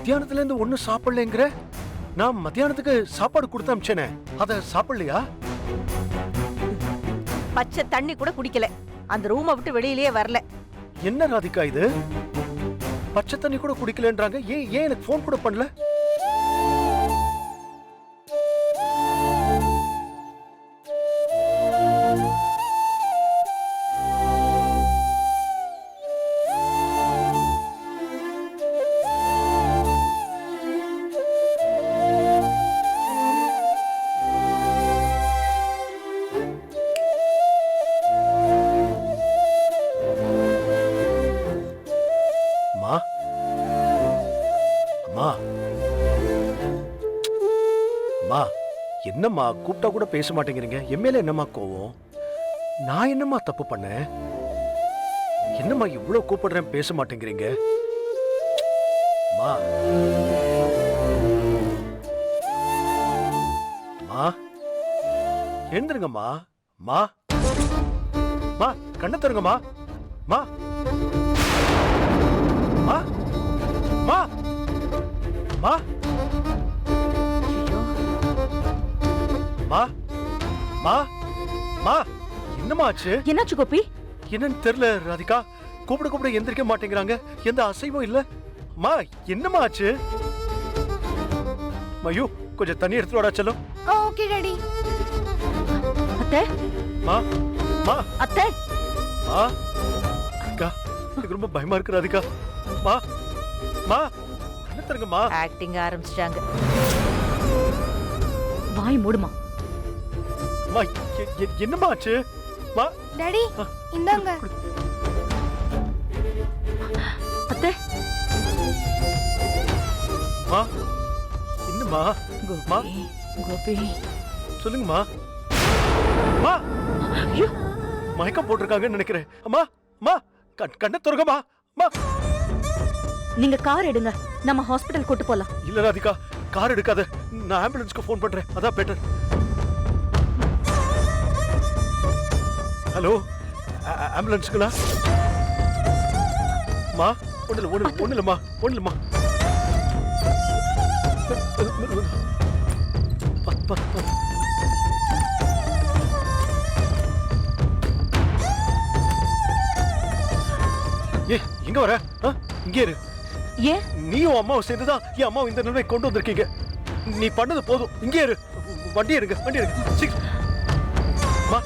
மத்தியானத்துல இருந்து ஒண்ணும் சாப்பிடலங்கிற? நான் மத்தியானத்துக்கு சாப்பாடு கொடுத்து அனுப்பிச்சேனே, அத சாப்பிடலையா? பச்சை தண்ணி கூட குடிக்கல, அந்த ரூமை விட்டு வெளியிலேயே வரல. என்ன ராதிகா இது? பச்சை தண்ணி கூட குடிக்கலன்றாங்க. ஏன் எனக்கு போன் கூட பண்ணல? என்னம்மா கூப்பிட்டா கூட பேச மாட்டேங்கிறீங்க? என் மேல என்னம்மா கோவம்? நான் என்னம்மா தப்பு பண்ணேன்? என்னம்மா இவ்வளவு கூப்பிடுறேன் பேச மாட்டேங்கிறீங்க? எழுந்துருங்கம்மா. மா மா கண்ணை தருங்கம்மா. மா மா மா மா மா மா மா என்னம்மா ஆச்சு? என்னாச்சு கோபி? என்னன்னு தெரியல ராதிகா. கூப்பிட எந்திரிக்க மாட்டேங்கிறாங்க. எந்த அசைவும் இல்ல. மா என்னம்மா ஆச்சு? மயூ கொஞ்சம் தண்ணி எடுத்து வாடா செல்லம். Okay daddy. அத்தை மா மா அத்தை மா அக்கா எனக்கு ரொம்ப பயமா இருக்கு ராதிகா. மா மா என்ன தருங்கம்மா. ஆக்டிங் ஆரம்பிச்சிட்டாங்க. வாய் மூடுமா. மா என்னம்மா ஆச்சு? மா டாடி இந்தாங்க. அத்தை மா என்னம்மா? மா கோபி சொல்லுங்கம்மா. மா ஐயோ மயக்கம் போட்டிருக்காங்கன்னு நினைக்கிறேன். அம்மா அம்மா கண்ணை துறங்கம்மா. மா நீங்க கார் எடுங்க, நம்ம ஹாஸ்பிடல் கூட்டு போலாம். இல்ல ராதிகா கார் எடுக்காத. நான் ஆம்புலன்ஸ்க்கு ஃபோன் பண்றேன், அதான் பெட்டர். ஹலோ ஆம்புலன்ஸ்க்குங்களா? மா ஒண்ணுலம்மா. ஏ எங்க வர? இங்கே இரு. ஏன் நீயும் அம்மாவும் சேர்ந்துதான் என் அம்மாவை இந்த நிலைமை கொண்டு வந்திருக்கீங்க. நீ பண்ணது போதும். இங்கே இரு. வண்டி எடுங்க. சீக்கிரம். மா